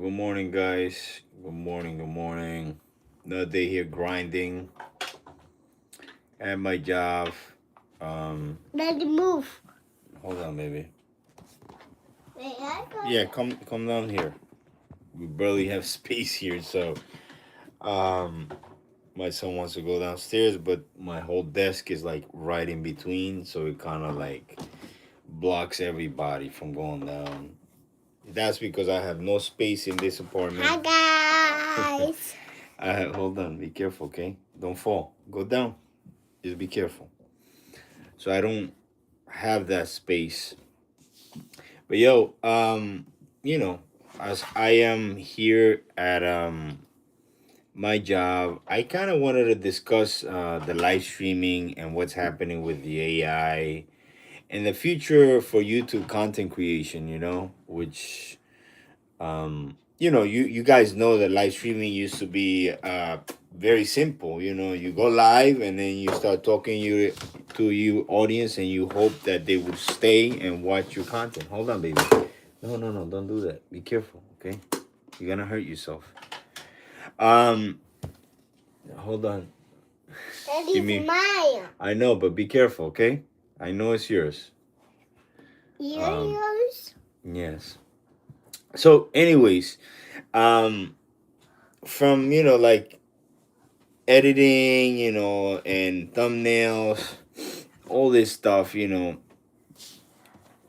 Good morning, guys. Good morning. Good morning. Another day here grinding at my job. Let it move. Hold on, baby. Wait, I got Yeah, come down here. We barely have space here, so um, my son wants to go downstairs, but my whole desk is like right in between, so it kind of like blocks everybody from going down. That's because I have no space in this apartment. Hi guys. Hold on, be careful, okay? Don't fall. Go down. Just be careful. So I don't have that space. But yo, you know, as I am here at my job, I kind of wanted to discuss the live streaming and what's happening with the AI and the future for YouTube content creation. Which you guys know that live streaming used to be very simple. You go live and then you start talking to your audience and you hope that they will stay and watch your content. Hold on, baby. No, don't do that. Be careful, okay? You're gonna hurt yourself. Um, Hold on. That Give is me. mine. I know, but be careful, okay? I know it's yours. You're Um, yours? yes. So, anyways, from like editing, and thumbnails, all this stuff.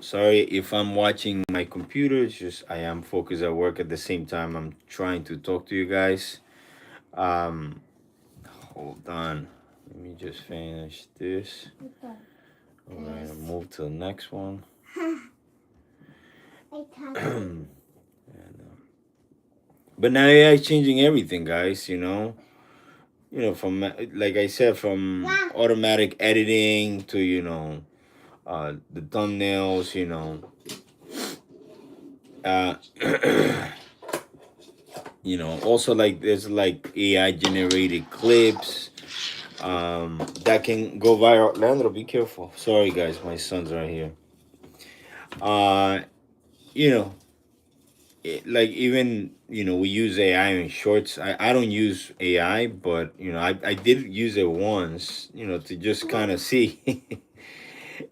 Sorry if I'm watching my computer. It's just I am focused at work at the same time. I'm trying to talk to you guys. Um, Hold on. Let me just finish this. All right, I'll move to the next one. and, but now AI is changing everything, guys. From like I said, from automatic editing to the thumbnails. Uh, also like there's like AI generated clips that can go viral. Leandro, be careful. Sorry, guys, my son's right here. Uh, you know, like even we use AI in shorts. I don't use AI, but I did use it once. To just kind of see.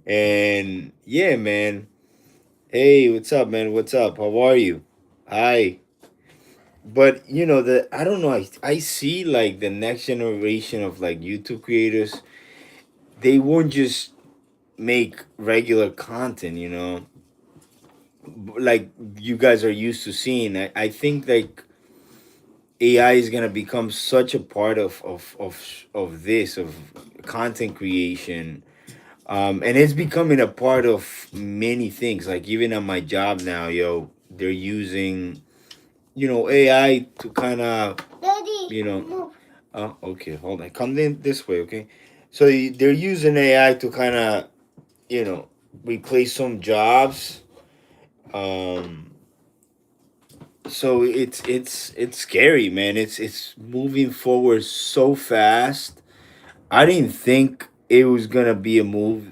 And yeah, man. Hey, what's up, man? What's up? How are you? Hi. But the I don't know. I see like the next generation of like YouTube creators. They won't just make regular content. Like you guys are used to seeing. I think like AI is gonna become such a part of this of content creation. And it's becoming a part of many things. Like even at my job now, yo, they're using AI to kind of Daddy, you know move. oh, okay, hold on, come in this way, okay. So they're using AI to kind of you know replace some jobs. um so it's scary, man. It's moving forward so fast. I didn't think it was gonna be a move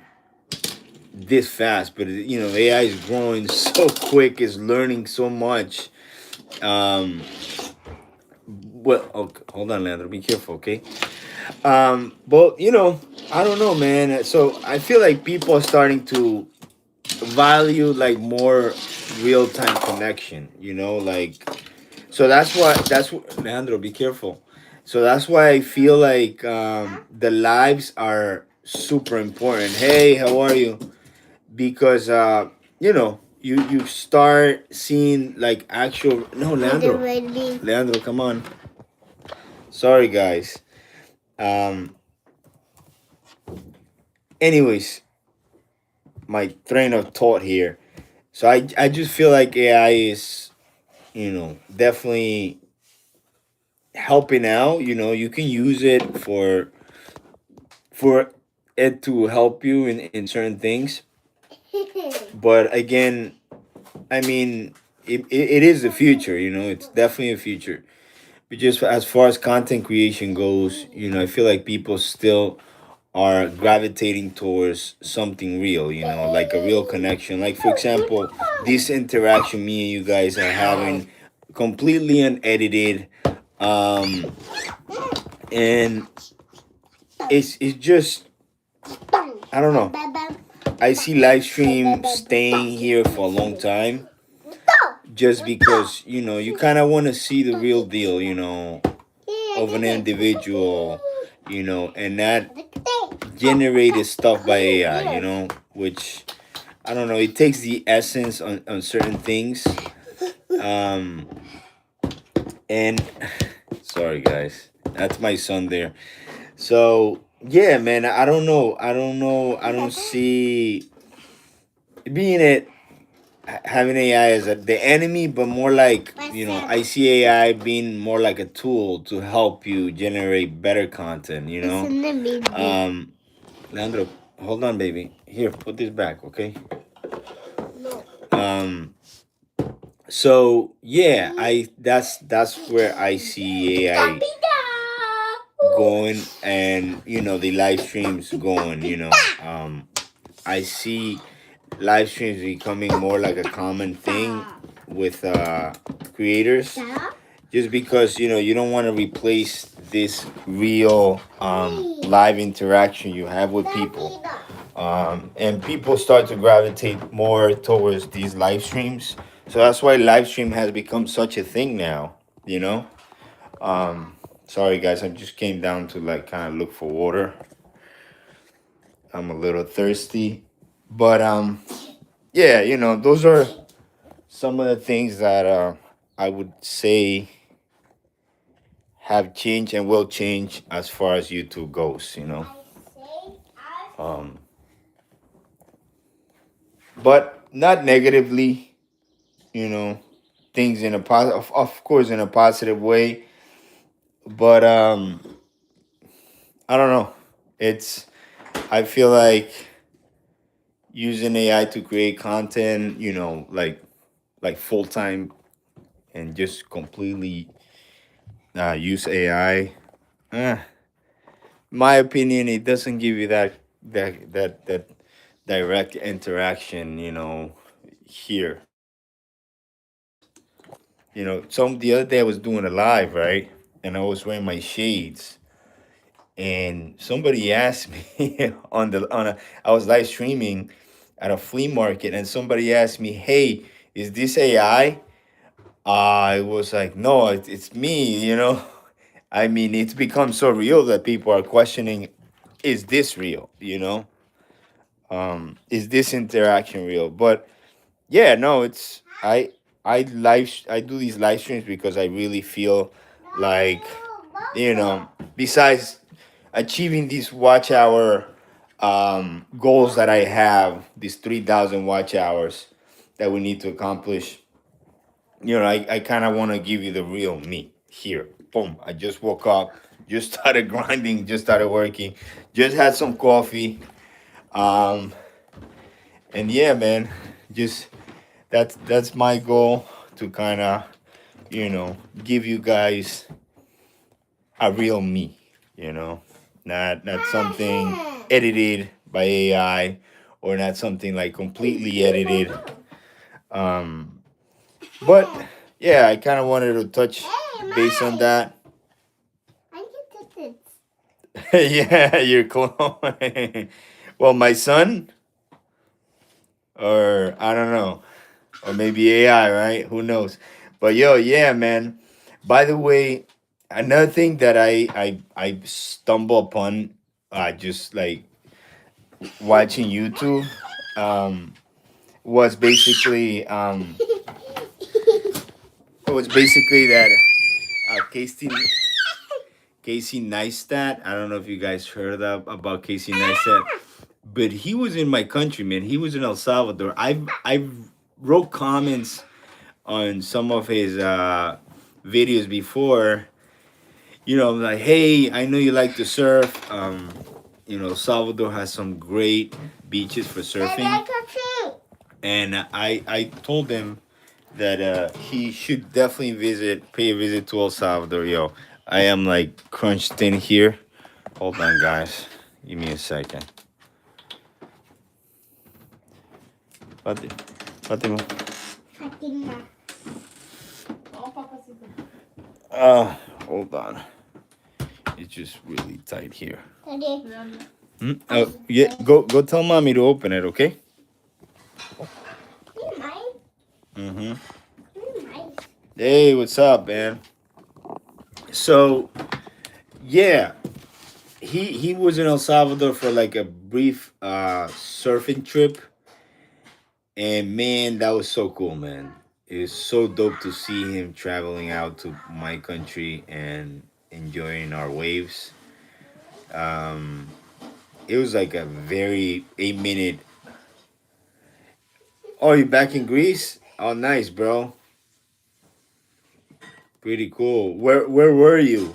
this fast, but AI is growing so quick, it's learning so much. um well, okay, hold on, Leandro, be careful, okay. But I don't know, man. So I feel like people are starting to value like more real-time connection, like. So that's what Leandro, be careful. So that's why I feel like the lives are super important. Hey, how are you? Because you start seeing like actual. No, Daddy, Leandro. ready. Leandro, come on. Sorry, guys. Um. Anyways, my train of thought here. So I just feel like AI is definitely helping out. You can use it for it to help you in certain things. But again, I mean, it is the future. It's definitely a future. But just as far as content creation goes, I feel like people still are gravitating towards something real, like a real connection. Like for example, this interaction me and you guys are having completely unedited, um, and it's just, I don't know. I see live stream staying here for a long time, just because you kind of want to see the real deal, of an individual, and not generated stuff by AI, which I don't know. It takes the essence on certain things. Um, and sorry guys, that's my son there. So yeah, man, I don't know. I don't know. I don't see being it having AI as the enemy, but more like I see AI being more like a tool to help you generate better content. Leandro, hold on, baby. Here, put this back, okay? Um. So yeah, that's where I see AI going, and the live streams going. I see live streams becoming more like a common thing with creators, just because you don't want to replace this real live interaction you have with people, and people start to gravitate more towards these live streams. So that's why live stream has become such a thing now. You know. Um, Sorry guys, I just came down to like kind of look for water. I'm a little thirsty, but yeah, those are some of the things that I would say have changed and will change as far as YouTube goes. Um, but not negatively. You know, things in a positive, of course, in a positive way. But I don't know. It's I feel like using AI to create content, like full time, and just completely use AI. Eh, my opinion, it doesn't give you that direct interaction. Here. Some the other day I was doing a live, right, and I was wearing my shades, and somebody asked me I was live streaming at a flea market, and somebody asked me, "Hey, is this AI?" I was like, "No, it's me." I mean, it's become so real that people are questioning, "Is this real?" Is this interaction real? But yeah, no, it's I do these live streams because I really feel like, besides achieving these watch hour goals that I have, these 3,000 watch hours that we need to accomplish. I kind of want to give you the real me here. Boom! I just woke up, just started grinding, just started working, just had some coffee, um, and yeah, man, just that's my goal, to kind of give you guys a real me, not something edited by AI, or not something like completely edited. Um, but yeah, I kind of wanted to touch base on that. I can touch Yeah, your clone. Well, my son, or I don't know, or maybe AI, right? Who knows? But yo, yeah, man. By the way, another thing that I stumble upon, just like watching YouTube, um, was basically that Casey Neistat. I don't know if you guys heard about Casey Neistat, but he was in my country, man. He was in El Salvador. I've wrote comments on some of his videos before. Like, hey, I know you like to surf. Salvador has some great beaches for surfing, and I told him that he should definitely pay a visit to El Salvador. Yo, I am like crunched in here. Hold on, guys. Give me a second. Fatima. Fatima. Hold on. It's just really tight here. Daddy. Yeah, go tell mommy to open it, okay? You might. Mm-hmm. You might. Hey, what's up, man? So yeah, he was in El Salvador for like a brief surfing trip, and man, that was so cool, man. It was so dope to see him traveling out to my country and enjoying our waves. Um, it was like a very 8 minute. Oh, you back in Greece? Oh, nice, bro. Pretty cool. Where were you?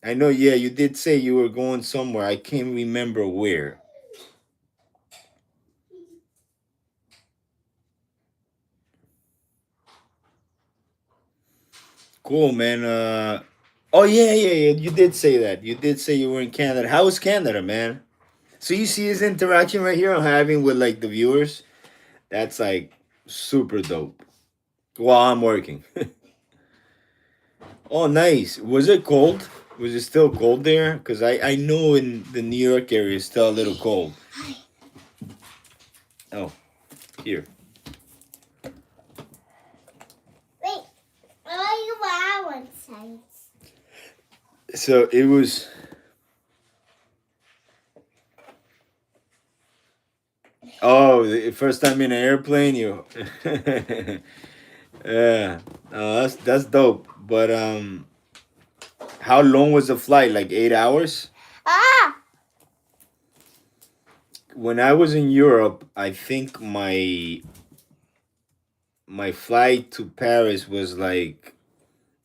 I know, yeah, you did say you were going somewhere. I can't remember where. Cool, man. Oh yeah. You did say that. You did say you were in Canada. How was Canada, man? So you see his interaction right here I'm having with like the viewers. That's like super dope. While I'm working. Oh, nice. Was it cold? Was it still cold there? Cause I know in the New York area it's still a little cold. Oh, here. Wait. Oh, you are one side. So it was. Oh, the first time in an airplane, you. Yeah, that's dope. But how long was the flight? Like 8 hours? Ah! When I was in Europe, I think my flight to Paris was like,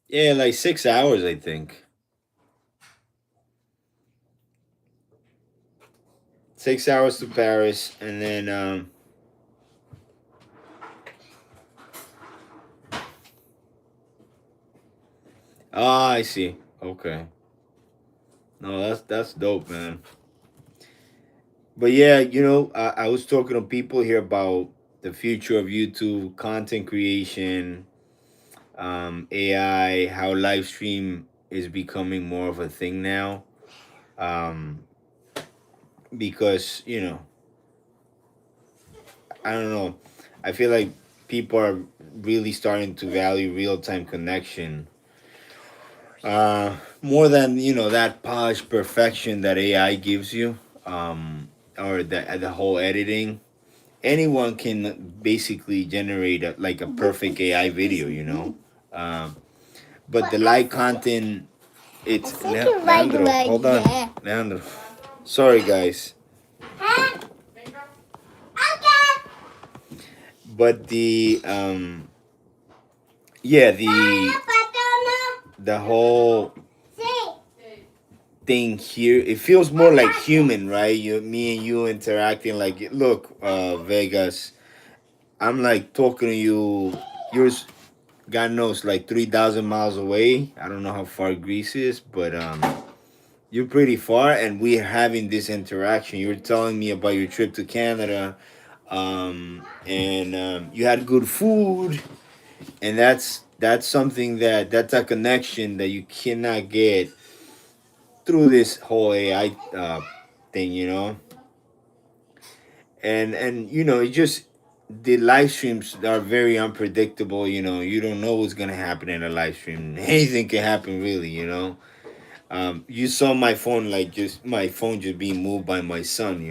yeah, like 6 hours. I think 6 hours to Paris, and then ah, I see. Okay, no, that's dope, man. But yeah, I was talking to people here about the future of YouTube content creation, AI, how live stream is becoming more of a thing now. Um, because I don't know, I feel like people are really starting to value real time connection more than that polished perfection that AI gives you, or the whole editing. Anyone can basically generate like a perfect AI video, Um, but the live content, I it's think you're right Leandro. Hold on, there. Leandro. Sorry, guys, Huh? Okay. but yeah, Patrona. the whole Sí. thing here, it feels more like human, right? Me and you interacting. Like, look, Vegas, I'm like talking to you. You're God knows, like 3,000 miles away. I don't know how far Greece is, but you're pretty far, and we're having this interaction. You're telling me about your trip to Canada, and you had good food, and that's something that's a connection that you cannot get through this whole AI thing, and it just the live streams are very unpredictable. You don't know what's gonna happen in a live stream. Anything can happen, really. You saw my phone, like just my phone just being moved by my son.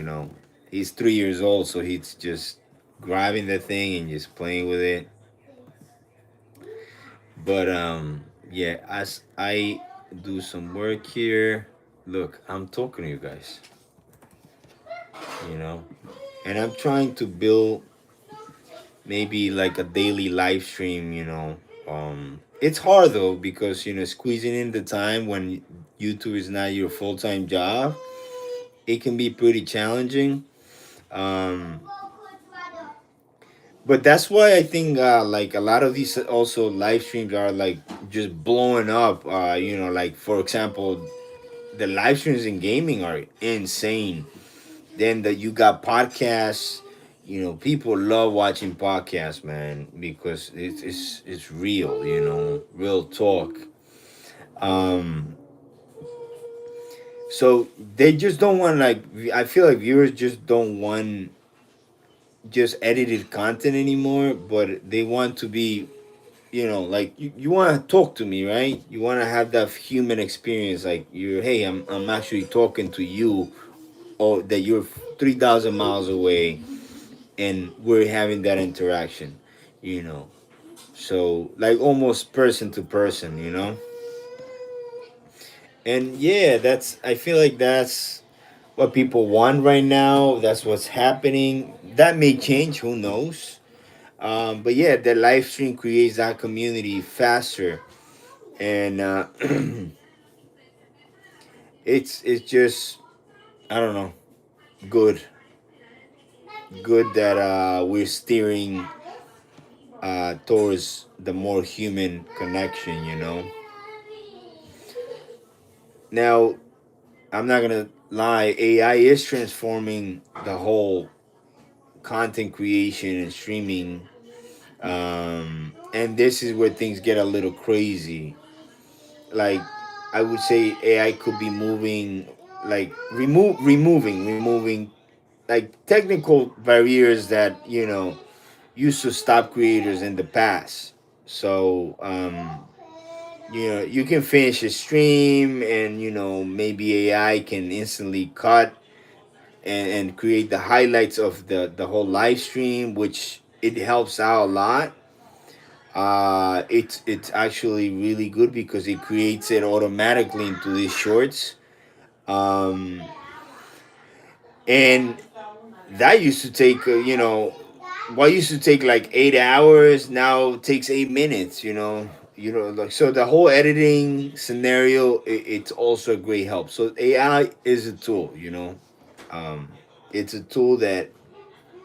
He's 3 years old, so he's just grabbing the thing and just playing with it. But yeah, as I do some work here, look, I'm talking to you guys, you know, and I'm trying to build maybe like a daily live stream. It's hard though, because squeezing in the time when YouTube is not your full-time job, it can be pretty challenging. um but that's why I think like a lot of these also live streams are like just blowing up. Like for example, the live streams in gaming are insane. Then that you got podcasts, people love watching podcasts, man, because it's real, real talk. Um, so they just don't want, like, I feel like viewers just don't want just edited content anymore, but they want to be, like, you want to talk to me, right? You want to have that human experience, like, hey, I'm actually talking to you, or that you're 3,000 miles away, and we're having that interaction, you know. So, like, almost person to person. And yeah, I feel like that's what people want right now. That's what's happening. That may change, who knows? But yeah, the live stream creates that community faster, and it's just, I don't know, good, good that we're steering towards the more human connection. Now, I'm not gonna lie, AI is transforming the whole content creation and streaming. And this is where things get a little crazy. Like, I would say AI could be moving, like, removing like technical barriers that used to stop creators in the past. So you can finish a stream, and maybe AI can instantly cut and create the highlights of the whole live stream, which it helps out a lot. It's actually really good because it creates it automatically into these shorts. um and that used to take what used to take like 8 hours now takes 8 minutes. Like, so the whole editing scenario, it's also a great help. So AI is a tool. um it's a tool that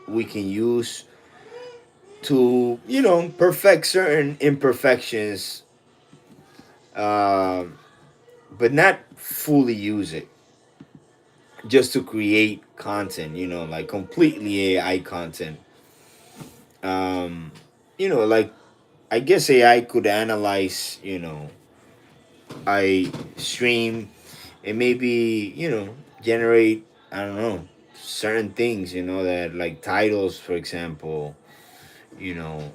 we can use to perfect certain imperfections, um but not fully use it just to create content, like completely AI content. um like, I guess AI could analyze, I stream, and maybe, generate, I don't know, certain things, that, like, titles, for example, you know,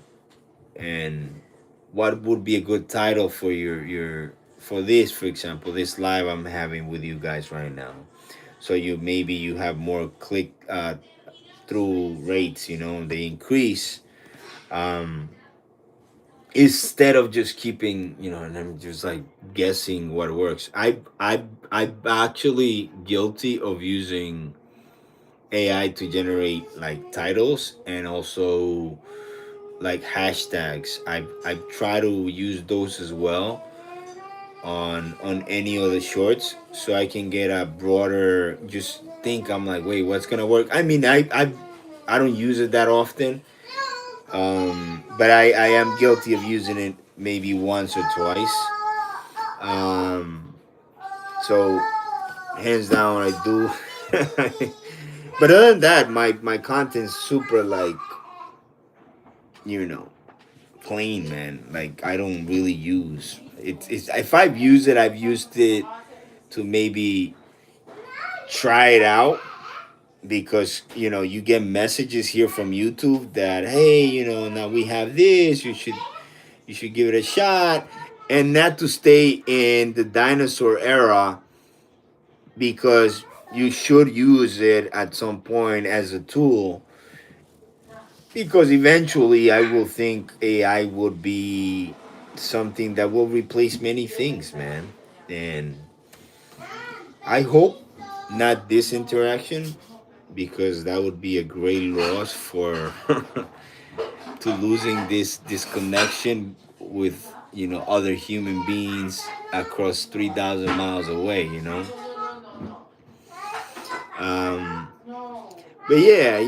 and what would be a good title for for this, for example, this live I'm having with you guys right now. So you have more click through rates, they increase, um instead of just keeping, and I'm just like guessing what works. I'm actually guilty of using AI to generate like titles, and also like hashtags. I try to use those as well on any of the shorts, so I can get a broader, just think, I'm like, wait, what's gonna work? I mean, I don't use it that often, but I am guilty of using it maybe once or twice. Um, so hands down, I do. But other than that, my content's super, like, you know plain, man. Like, I don't really use it's if I've used it, I've used it to maybe try it out, because you get messages here from YouTube that, hey, now we have this, you should give it a shot, and not to stay in the dinosaur era, because you should use it at some point as a tool, because eventually I will think AI would be something that will replace many things, man. And I hope not this interaction, because that would be a great loss for to losing this connection with other human beings across 3,000 miles away. Um, but yeah,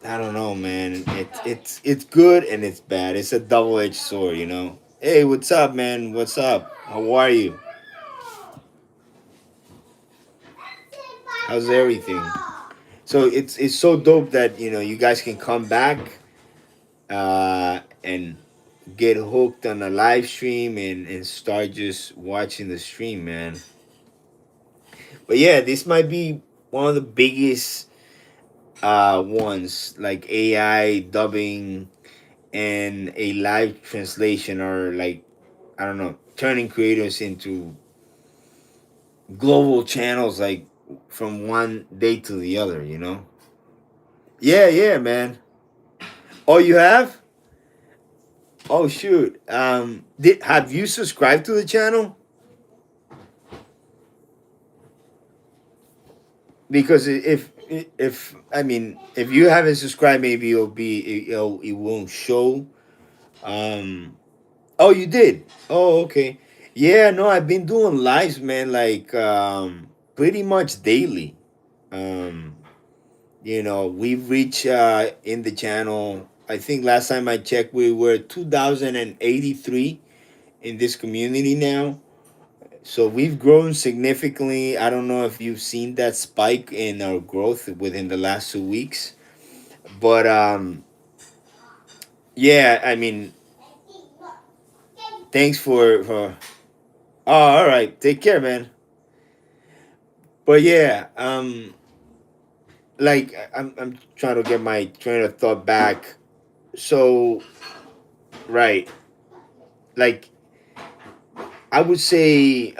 I don't know, man. It's good and it's bad. It's a double edged sword. Hey, what's up, man? What's up? How are you? How's everything? So it's so dope that you guys can come back and get hooked on a live stream and start just watching the stream, man. But yeah, this might be one of the biggest ones, like AI dubbing and a live translation, or like, I don't know, turning creators into global channels, like from one day to the other. Yeah, yeah, man. Oh, you have? Oh shoot. Did have you subscribed to the channel? Because if I mean, if you haven't subscribed, maybe it won't show. Um oh, you did. Oh, okay. Yeah, no, I've been doing lives, man, like pretty much daily. Um we've reached in the channel, I think last time I checked we were 2083 in this community now. So we've grown significantly. I don't know if you've seen that spike in our growth within the last 2 weeks, but yeah, I mean, thanks for. Oh, all right, take care, man. But yeah, like I'm trying to get my train of thought back. So right, like I would say,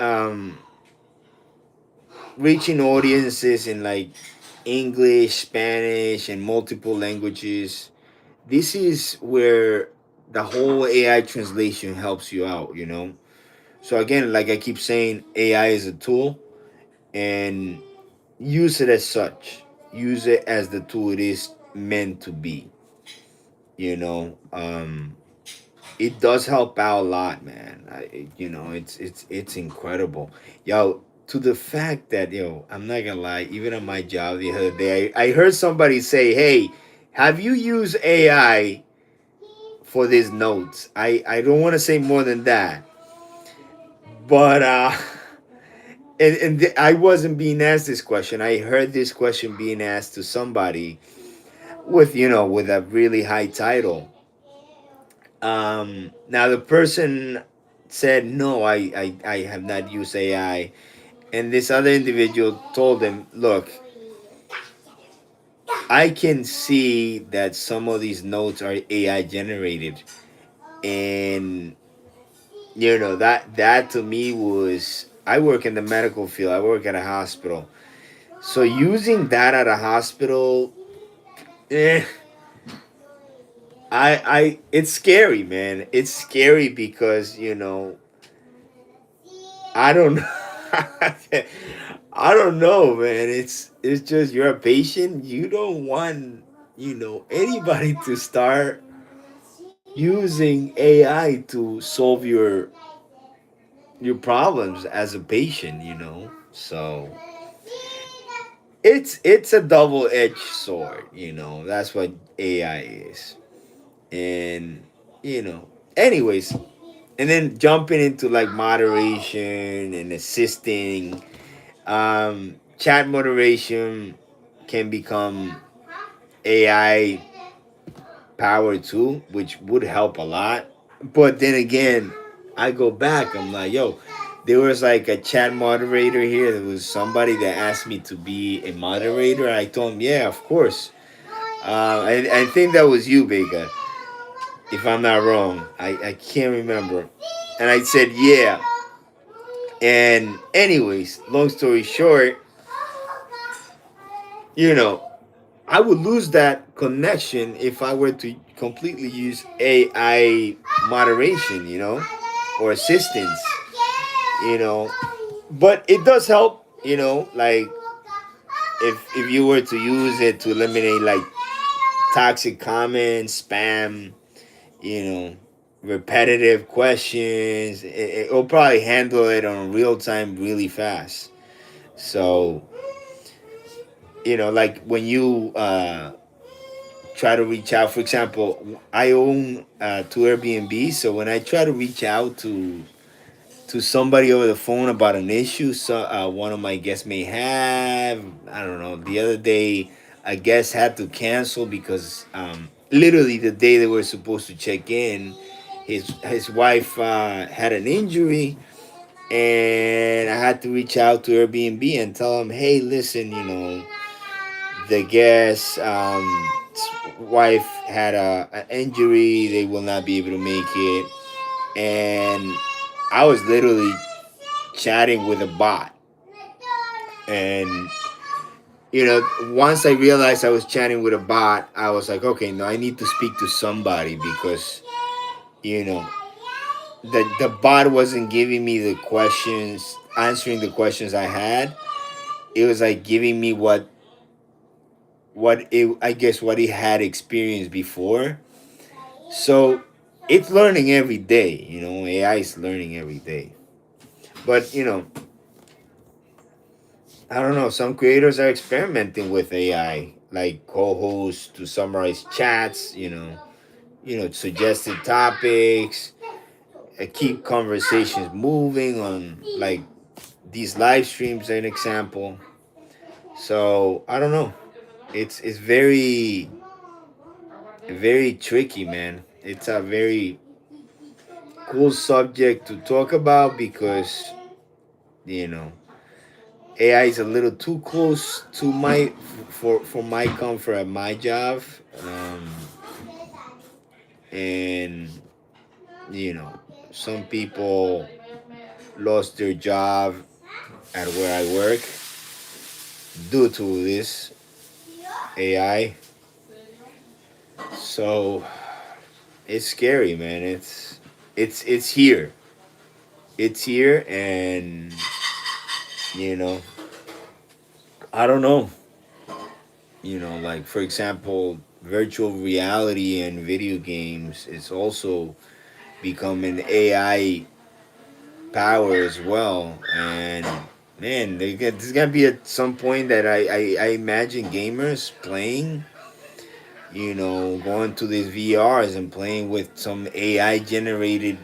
reaching audiences in like English, Spanish, and multiple languages. This is where the whole AI translation helps you out. So again, like I keep saying, AI is a tool, and use it as such. Use it as the tool it is meant to be. You know, it does help out a lot, man. It's incredible, yo. To the fact that, I'm not gonna lie, even on my job the other day, I heard somebody say, "Hey, have you used AI for these notes?" I don't want to say more than that, but I wasn't being asked this question. I heard this question being asked to somebody with a really high title. Now the person said, no, I have not used AI, and this other individual told them, look, I can see that some of these notes are AI generated, and that to me was, I work in the medical field. I work at a hospital. So using that at a hospital, eh, it's scary, man. It's scary because, I don't know. I don't know, man. It's just, you're a patient. You don't want, anybody to start using AI to solve your problems as a patient. So it's a double-edged sword. That's what AI is. And anyways, and then jumping into like moderation and assisting, chat moderation can become AI powered too, which would help a lot. But then again, I go back, I'm like, yo, there was like a chat moderator here. There was somebody that asked me to be a moderator. I told him, yeah, of course. I think that was you, Vega, if I'm not wrong. I can't remember. And I said, yeah. And anyways, long story short, you know, I would lose that connection if I were to completely use AI moderation, or assistance, you know. But it does help, like if you were to use it to eliminate like toxic comments, spam, you know, repetitive questions, it'll probably handle it on real time really fast. So, like when you try to reach out, for example, I own two Airbnb. So when I try to reach out to somebody over the phone about an issue, so one of my guests may have, I don't know, the other day a guest had to cancel because literally the day they were supposed to check in, his wife had an injury, and I had to reach out to Airbnb and tell them, hey, listen, the guest wife had an injury, they will not be able to make it. And I was literally chatting with a bot. And once I realized I was chatting with a bot, I was like, okay, no, I need to speak to somebody because you know the bot wasn't giving me the questions, answering the questions I had. It was like giving me I guess what he had experienced before. So it's learning every day. AI is learning every day. But I don't know. Some creators are experimenting with AI, like co-hosts to summarize chats. Suggested topics, keep conversations moving on, like these live streams. An example. So I don't know. It's very tricky, man. It's a very cool subject to talk about because you know AI is a little too close to for my comfort at my job, um, and you know some people lost their job at where I work due to this AI. So it's scary, man. It's here. It's here, and you know I don't know. Like for example, virtual reality and video games is also becoming AI power as well. And man, there's gonna be at some point that I imagine gamers playing, going to these VRs and playing with some AI generated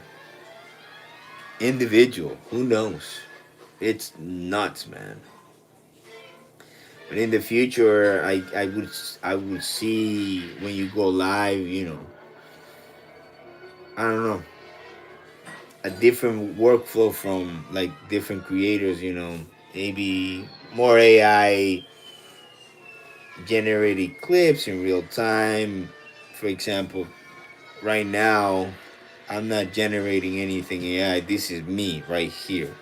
individual. Who knows? It's nuts, man. But in the future, I would see when you go live, I don't know, a different workflow from like different creators, maybe more AI generated clips in real time. For example, right now, I'm not generating anything AI. This is me right here,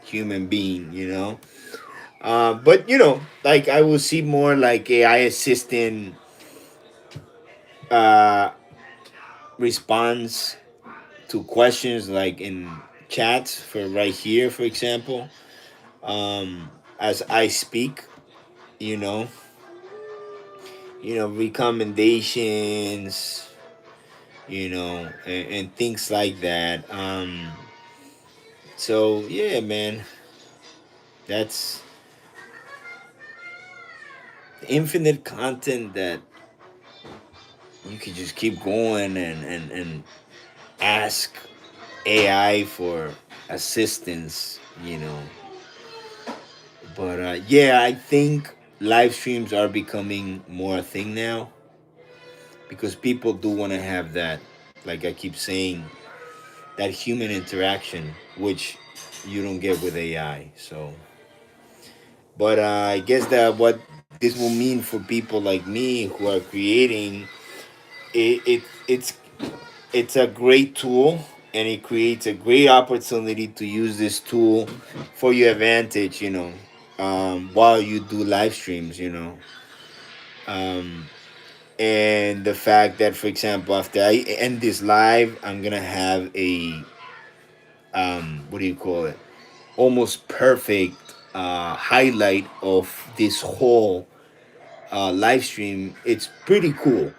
human being. But like I will see more like AI assistant uh, response to questions like in chats for right here, for example. As I speak, you know, recommendations, and things like that. So yeah, man, that's infinite content that you could just keep going and ask AI for assistance, But yeah, I think live streams are becoming more a thing now because people do want to have that, like I keep saying, that human interaction, which you don't get with AI. So, but I guess that what this will mean for people like me who are creating it's it's a great tool, and it creates a great opportunity to use this tool for your advantage, while you do live streams, um, and the fact that, for example, after I end this live, I'm gonna have a what do you call it, almost perfect highlight of this whole live stream. It's pretty cool.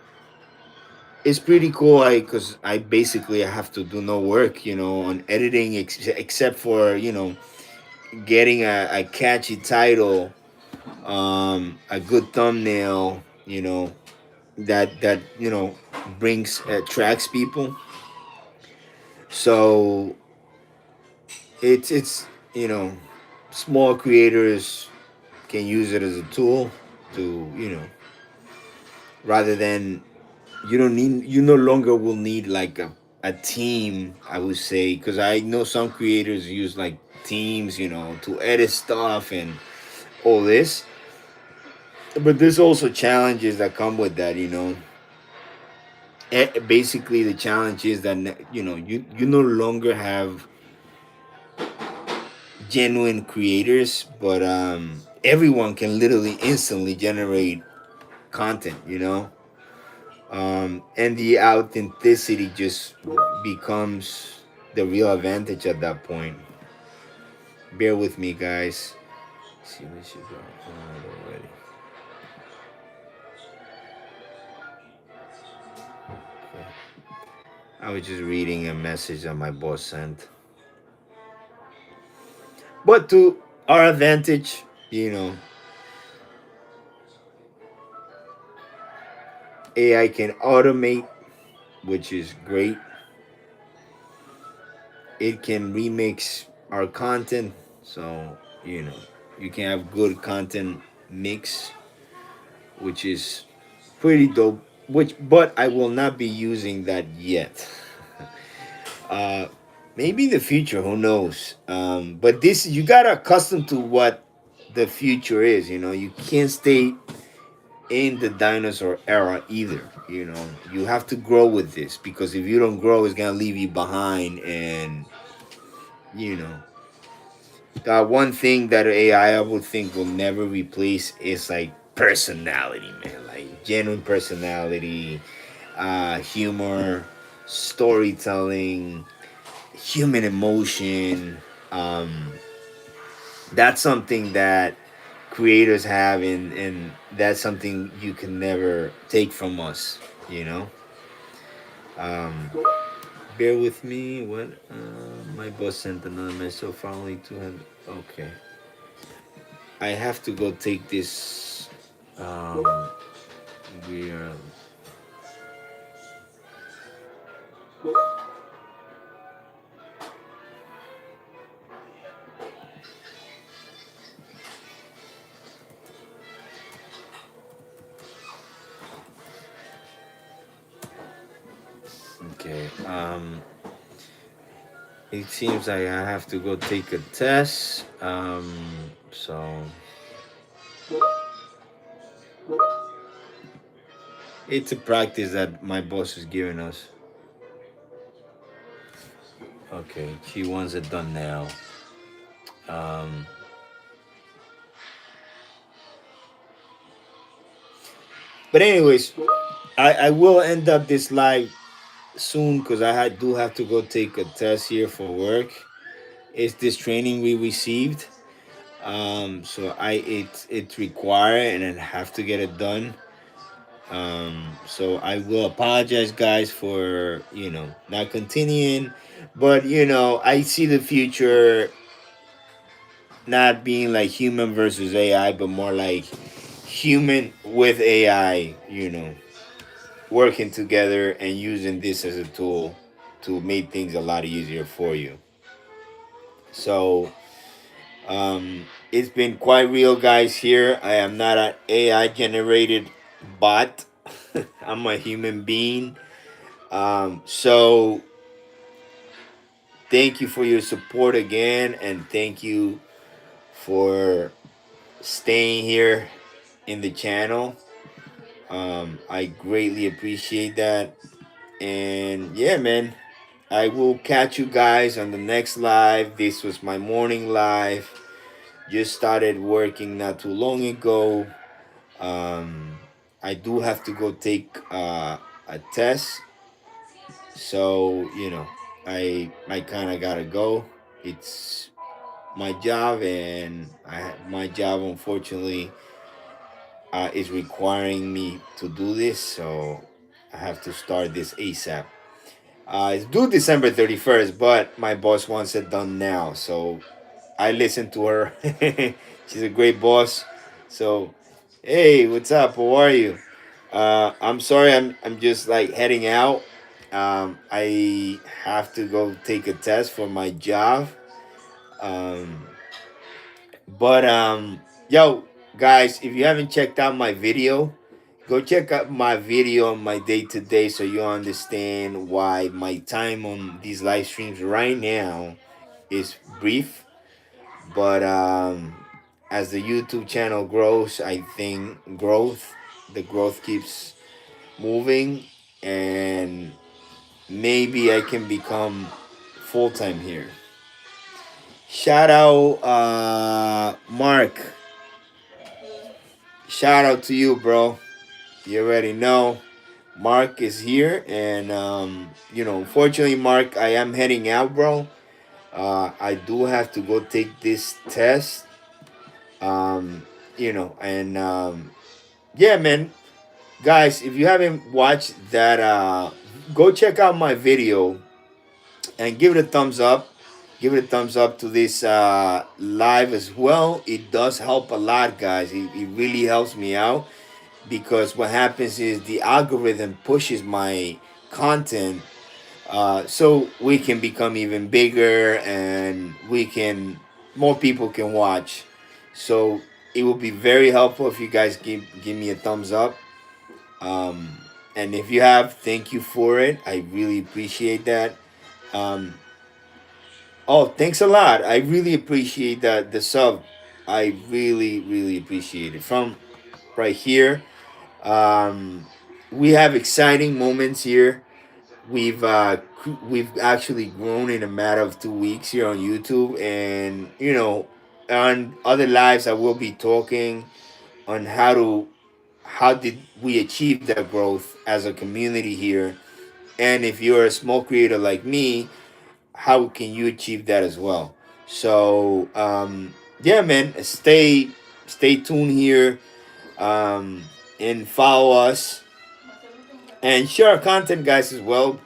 It's pretty cool, because I basically have to do no work, on editing, except for getting a catchy title, a good thumbnail, that brings attracts people. So it's small creators can use it as a tool. to, rather than, you no longer will need like a team, I would say, because I know some creators use like teams, to edit stuff and all this. But there's also challenges that come with that, basically the challenge is that you no longer have genuine creators, but everyone can literally instantly generate content, and the authenticity just becomes the real advantage at that point. Bear with me, guys. See what she got already. Okay. I was just reading a message that my boss sent. But to our advantage, AI can automate, which is great. It can remix our content, so you can have good content mix, which is pretty dope. But I will not be using that yet. uh, Maybe in the future, who knows? But this, you got accustomed to what the future is. You can't stay in the dinosaur era either. You have to grow with this, because if you don't grow, it's gonna leave you behind. And you know, one thing that AI I would think will never replace is like personality, man. Like genuine personality, humor, storytelling, human emotion. Um, that's something that creators have, and that's something you can never take from us. You know. Um, Bear with me. What? My boss sent another message. So far, only 200. Okay. I have to go take this. Um, we are. Okay. It seems like I have to go take a test. So it's a practice that my boss is giving us. Okay. She wants it done now. Um, but anyways, I will end up this live soon, because do have to go take a test here for work. It's this training we received. So it's required, and I have to get it done. So I will apologize, guys, for not continuing, but I see the future not being like human versus AI, but more like human with AI. Working together and using this as a tool to make things a lot easier for you. So it's been quite real, guys. Here, I am not an AI generated bot. I'm a human being. So thank you for your support again, and thank you for staying here in the channel. I greatly appreciate that. And yeah, man, I will catch you guys on the next live. This was my morning live. Just started working not too long ago. Um, I do have to go take a test, so I kind of gotta go. It's my job, and my job unfortunately is requiring me to do this, so I have to start this ASAP. It's due December 31st, but my boss wants it done now, so I listen to her. She's a great boss. So, hey, what's up? How are you? I'm sorry, I'm just like heading out. I have to go take a test for my job. Um, but yo, guys, if you haven't checked out my video, go check out my video on my day to day so you understand why my time on these live streams right now is brief. But as the YouTube channel grows, I think the growth keeps moving, and maybe I can become full time here. Shout out, Mark. Shout out to you, bro. You already know. Mark is here, and unfortunately, Mark, I am heading out, bro. I do have to go take this test. And yeah, man, guys, if you haven't watched that, go check out my video and give it a thumbs up. Give it a thumbs up to this live as well. It does help a lot, guys. It really helps me out because what happens is the algorithm pushes my content, so we can become even bigger and more people can watch. So it will be very helpful if you guys give me a thumbs up. Um, and if you have, thank you for it. I really appreciate that. Um, oh, thanks a lot. I really appreciate that the sub. I really really appreciate it from right here. Um, we have exciting moments here. We've actually grown in a matter of 2 weeks here on YouTube, and on other lives I will be talking on how did we achieve that growth as a community here, and if you're a small creator like me, how can you achieve that as well? So yeah, man, stay tuned here, um, and follow us and share our content, guys, as well.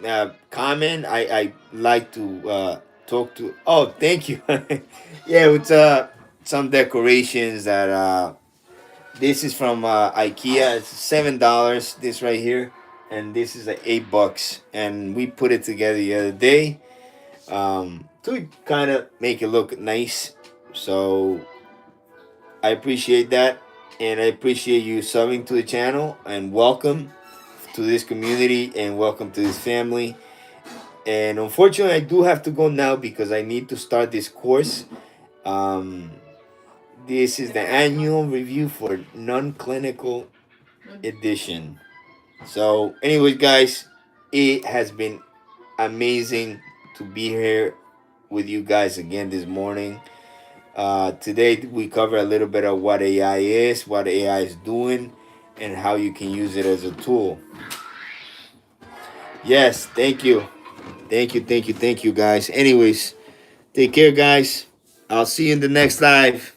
Comment. I like to talk to. Oh, thank you. Yeah, with some decorations that this is from IKEA. It's $7. This right here, and this is like $8, and we put it together the other day to kind of make it look nice. So I appreciate that, and I appreciate you subbing to the channel, and welcome to this community and welcome to this family. And unfortunately, I do have to go now because I need to start this course. Um, this is the annual review for non-clinical edition. So, anyways, guys, it has been amazing to be here with you guys again this morning. Today we cover a little bit of what AI is, what AI is doing, and how you can use it as a tool. Yes, thank you. Thank you, guys. Anyways, take care, guys. I'll see you in the next live.